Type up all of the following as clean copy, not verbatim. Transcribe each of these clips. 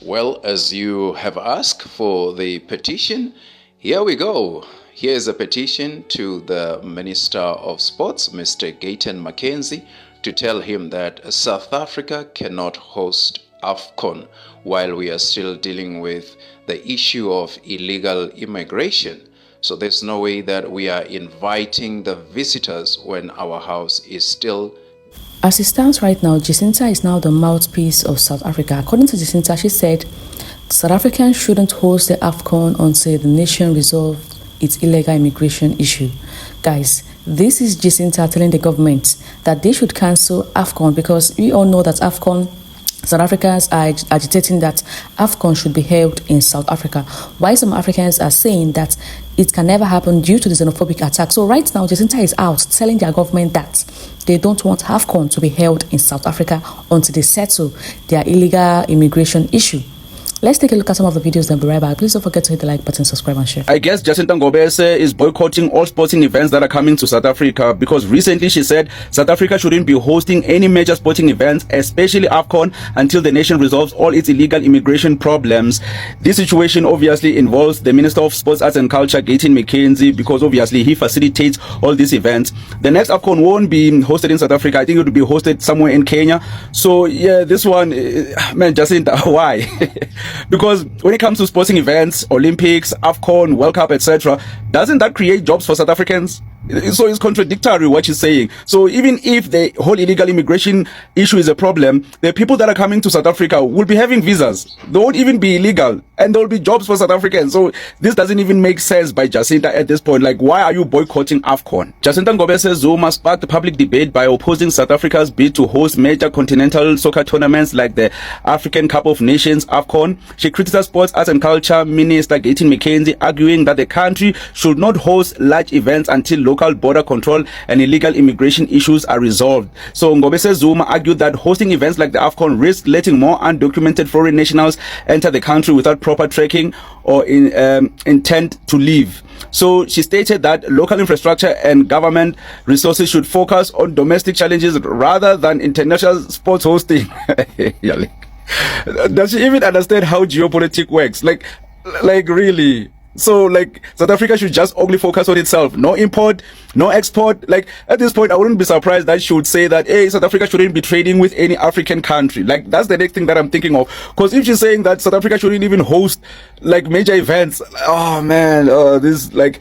Well, as you have asked for the petition, here we go. Here is a petition to the Minister of Sports, Mr. Gayton Mackenzie, to tell him that South Africa cannot host AFCON while we are still dealing with the issue of illegal immigration. So there's no way that we are inviting the visitors when our house is still. As it stands right now, Jacinta is now the mouthpiece of South Africa. According to Jacinta, she said South Africans shouldn't host the AFCON until the nation resolves its illegal immigration issue. Guys, this is Jacinta telling the government that they should cancel AFCON because we all know that AFCON, South Africans are agitating that AFCON should be held in South Africa, while some Africans are saying that it can never happen due to the xenophobic attack. So right now, Jacinta is out telling their government that they don't want AFCON to be held in South Africa until they settle their illegal immigration issue. Let's take a look at some of the videos and be right back. Please don't forget to hit the like button, subscribe and share. I guess Jacinta Ngobese is boycotting all sporting events that are coming to South Africa because recently she said South Africa shouldn't be hosting any major sporting events, especially AFCON, until the nation resolves all its illegal immigration problems. This situation obviously involves the Minister of Sports, Arts and Culture, Gayton Mackenzie, because obviously he facilitates all these events. The next AFCON won't be hosted in South Africa. I think it will be hosted somewhere in Kenya. So yeah, this one, man, Jacinta, why? Because when it comes to sporting events, Olympics, AFCON, World Cup, etc., doesn't that create jobs for South Africans? So it's contradictory what she's saying. So even if the whole illegal immigration issue is a problem, the people that are coming to South Africa will be having visas. They won't even be illegal, and there will be jobs for South Africans. So this doesn't even make sense by Jacinta at this point. Like, why are you boycotting AFCON? Jacinta Ngobese Zuma sparked the public debate by opposing South Africa's bid to host major continental soccer tournaments like the African Cup of Nations, AFCON. She criticized Sports, Arts and Culture Minister Gayton Mackenzie, arguing that the country should not host large events until local border control and illegal immigration issues are resolved. So Ngobese Zuma argued that hosting events like the AFCON risk letting more undocumented foreign nationals enter the country without proper tracking or intent to leave. So she stated that local infrastructure and government resources should focus on domestic challenges rather than international sports hosting. Does she even understand how geopolitics works? Like really? So like South Africa should just only focus on itself, no import, no export. Like at this point, I wouldn't be surprised that she would say that, hey, South Africa shouldn't be trading with any African country. Like that's the next thing that I'm thinking of. Because if she's saying that South Africa shouldn't even host like major events, oh man, this like,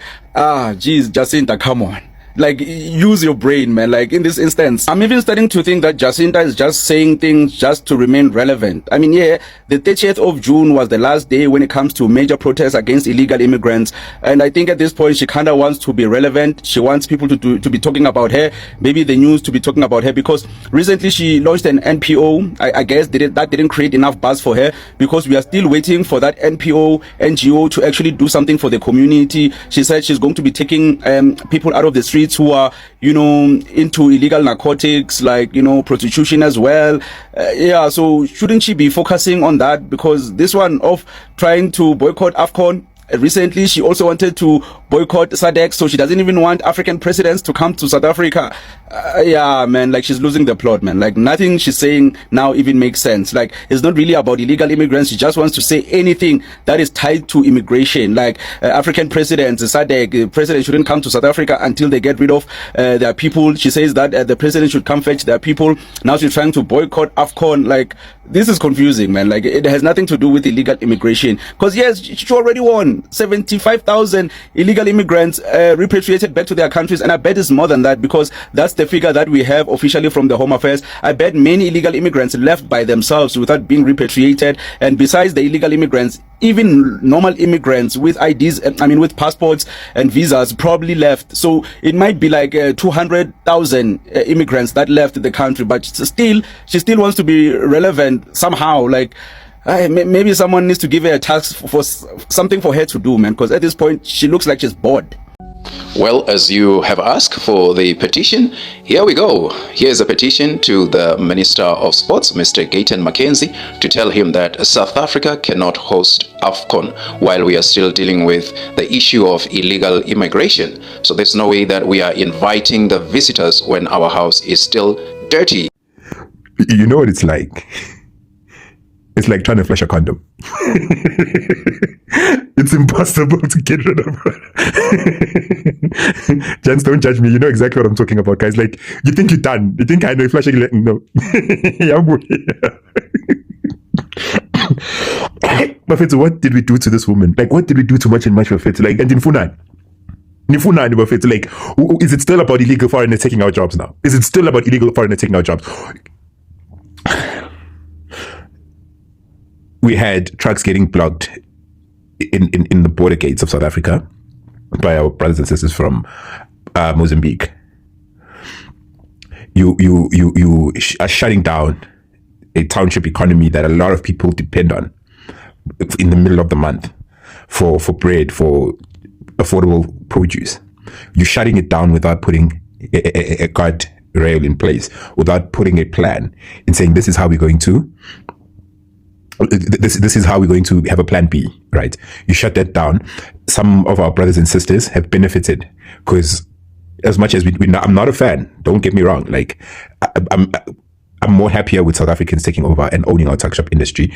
geez, Jacinta, come on. Like, use your brain, man. Like, in this instance, I'm even starting to think that Jacinta is just saying things just to remain relevant. I mean, yeah, the 30th of June was the last day when it comes to major protests against illegal immigrants. And I think at this point, she kind of wants to be relevant. She wants people to be talking about her, maybe the news to be talking about her, because recently she launched an NPO. I guess that didn't create enough buzz for her because we are still waiting for that NGO to actually do something for the community. She said she's going to be taking people out of the streets who are, into illegal narcotics, like, prostitution as well. Yeah, so shouldn't she be focusing on that? Because this one of trying to boycott AFCON, recently she also wanted to boycott SADC, so she doesn't even want African presidents to come to South Africa. Yeah, man, like she's losing the plot, man. Like nothing she's saying now even makes sense. Like it's not really about illegal immigrants. She just wants to say anything that is tied to immigration, like African presidents, SADC president shouldn't come to South Africa until they get rid of their people. She says that the president should come fetch their people. Now she's trying to boycott AFCON. Like this is confusing, man. Like it has nothing to do with illegal immigration. Because yes, she already won 75,000 illegal immigrants repatriated back to their countries, and I bet it's more than that because that's the figure that we have officially from the Home Affairs. I bet many illegal immigrants left by themselves without being repatriated, and besides the illegal immigrants, even normal immigrants with IDs, with passports and visas probably left. So it might be like 200,000 immigrants that left the country, but she still wants to be relevant somehow. Like maybe someone needs to give her a task for something for her to do, man, because at this point she looks like she's bored. Well, as you have asked for the petition, here we go. Here's a petition to the Minister of Sports, Mr. Gayton Mackenzie, to tell him that South Africa cannot host AFCON while we are still dealing with the issue of illegal immigration. So there's no way that we are inviting the visitors when our house is still dirty. You know what it's like. it's like trying to flush a condom. It's impossible to get rid of. Gents, don't judge me. You know exactly what I'm talking about, guys. Like, you think you're done. You think I know flushing. No. Bafethu, what did we do to this woman? Like, what did we do to much and much Bafethu? Like, and in Funan. Like, is it still about illegal foreigners taking our jobs now? Is it still about illegal foreigners taking our jobs? We had trucks getting blocked in the border gates of South Africa by our brothers and sisters from Mozambique. You are shutting down a township economy that a lot of people depend on in the middle of the month for bread, for affordable produce. You're shutting it down without putting a guardrail in place, without putting a plan and saying this is how we're going to have a plan B, right? You shut that down. Some of our brothers and sisters have benefited because, as much as I'm not a fan, don't get me wrong, like I'm more happier with South Africans taking over and owning our tuck shop industry.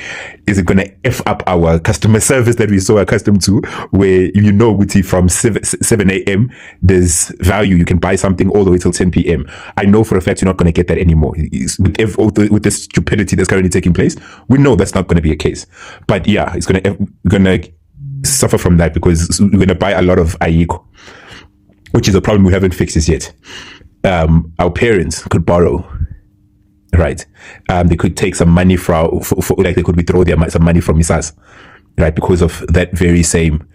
Is it going to F up our customer service that we so accustomed to, where from 7 a.m. there's value, you can buy something all the way till 10 p.m. I know for a fact you're not going to get that anymore. With the stupidity that's currently taking place, we know that's not going to be a case. But yeah, it's going to suffer from that because we're going to buy a lot of Ayiko, which is a problem we haven't fixed yet. Our parents could borrow. Right, they could take some money like they could withdraw some money from Misas, right? Because of that very same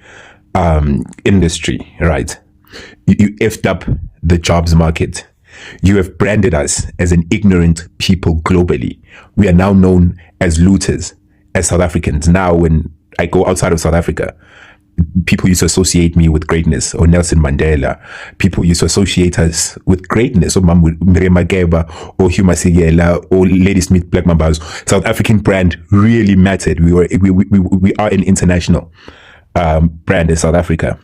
industry, right? You effed up the jobs market. You have branded us as an ignorant people globally. We are now known as looters, as South Africans. Now, when I go outside of South Africa, people used to associate me with greatness, or Nelson Mandela. People used to associate us with greatness, or Mrema Geba, or Hugh Masekela, or Ladysmith Black Mambazo. South African brand really mattered. We are an international brand in South Africa.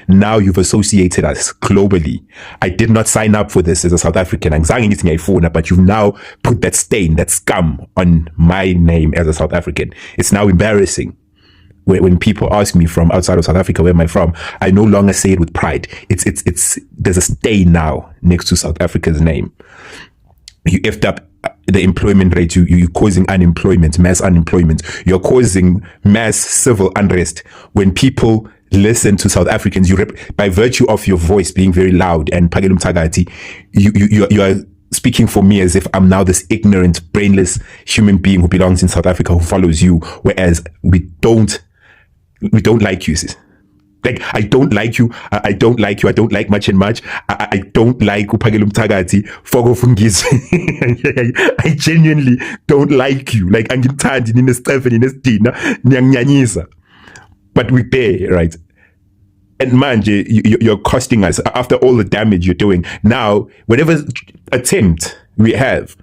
Now you've associated us globally. I did not sign up for this as a South African. But you've now put that stain, that scum on my name as a South African. It's now embarrassing. When people ask me from outside of South Africa, where am I from, I no longer say it with pride. There's a stain now next to South Africa's name. You effed up the employment rate. You're causing unemployment, mass unemployment. You're causing mass civil unrest. When people listen to South Africans, by virtue of your voice being very loud and Pagelum Tagati, you are speaking for me as if I'm now this ignorant, brainless human being who belongs in South Africa, who follows you, whereas we don't like you, sis. Like, I don't like you. I don't like you. I don't like much and much. I don't like Upagelu Mtagati. Fogo Fungis. I genuinely don't like you. Like, angimthandi nine Stephen nine Stina nyanyisa. But we pay, right? And manje, you're costing us after all the damage you're doing. Now, whatever attempt we have,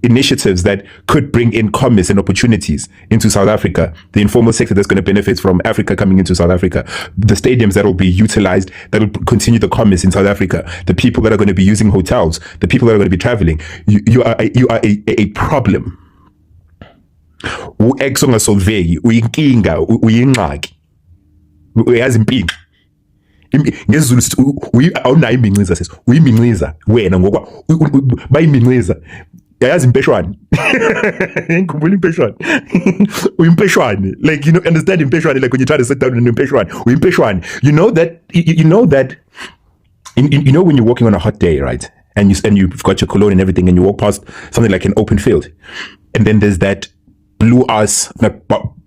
initiatives that could bring in commerce and opportunities into South Africa, the informal sector that's going to benefit from Africa coming into South Africa, the stadiums that will be utilized, that will continue the commerce in South Africa, the people that are going to be using hotels, the people that are going to be traveling, you are a problem. Ungasolveki, uyinkinga, uyingxaki, uyazi impilo. ngesiZulu awunayo iminxiza sesi uyiminxiza wena ngoba bayiminxiza yayazi impeshwane ngikhumbula impeshwane uyimpeshwane like you know understand impeshwane like when you try to sit down in impeshwane uyimpeshwane you know that when you're walking on a hot day, right, and you've got your cologne and everything and you walk past something like an open field and then there's that blue ass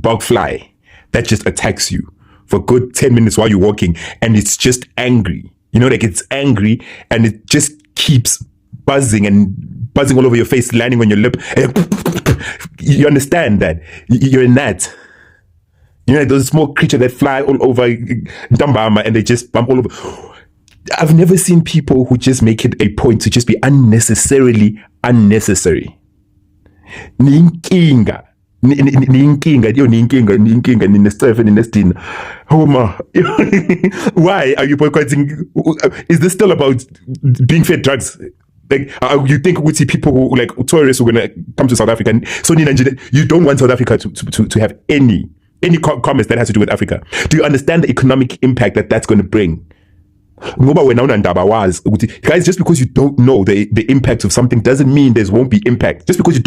bug fly that just attacks you for a good 10 minutes while you're walking, and it's just angry. You know, like it's angry and it just keeps buzzing all over your face, landing on your lip. You understand that? You're a gnat. You know, like those small creatures that fly all over Ndambama and they just bump all over. I've never seen people who just make it a point to just be unnecessarily unnecessary. Ninkinga. Why are you boycotting? Is this still about being fed drugs? Like, you think we see people who, like, tourists who are going to come to South Africa, and so you don't want South Africa to have any commerce that has to do with Africa. Do you understand the economic impact that that's going to bring? Guys, just because you don't know the impact of something doesn't mean there won't be impact. Just because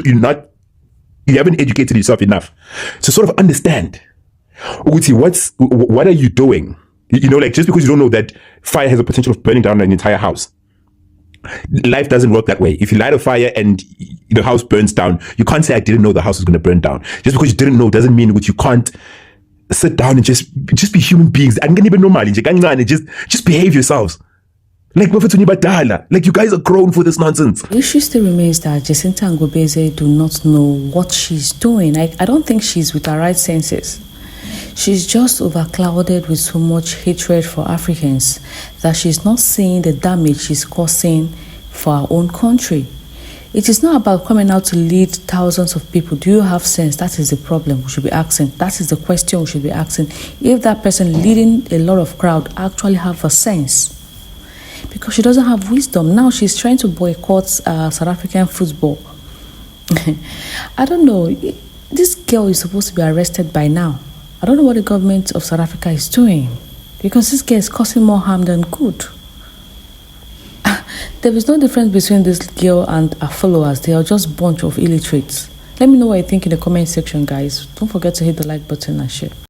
you haven't educated yourself enough to sort of understand what are you doing? Like, just because you don't know that fire has a potential of burning down an entire house. Life doesn't work that way. If you light a fire and the house burns down, you can't say I didn't know the house was going to burn down. Just because you didn't know doesn't mean you can't sit down and just be human beings. And just behave yourselves. Like, you guys are grown for this nonsense. The issue still remains that Jacinta Ngobeze do not know what she's doing. I don't think she's with her right senses. She's just overclouded with so much hatred for Africans that she's not seeing the damage she's causing for our own country. It is not about coming out to lead thousands of people. Do you have sense? That is the problem we should be asking. That is the question we should be asking. If that person leading a lot of crowd actually have a sense. Because she doesn't have wisdom. Now she's trying to boycott South African football. I don't know. This girl is supposed to be arrested by now. I don't know what the government of South Africa is doing. Because this girl is causing more harm than good. There is no difference between this girl and her followers. They are just a bunch of illiterates. Let me know what you think in the comment section, guys. Don't forget to hit the like button and share.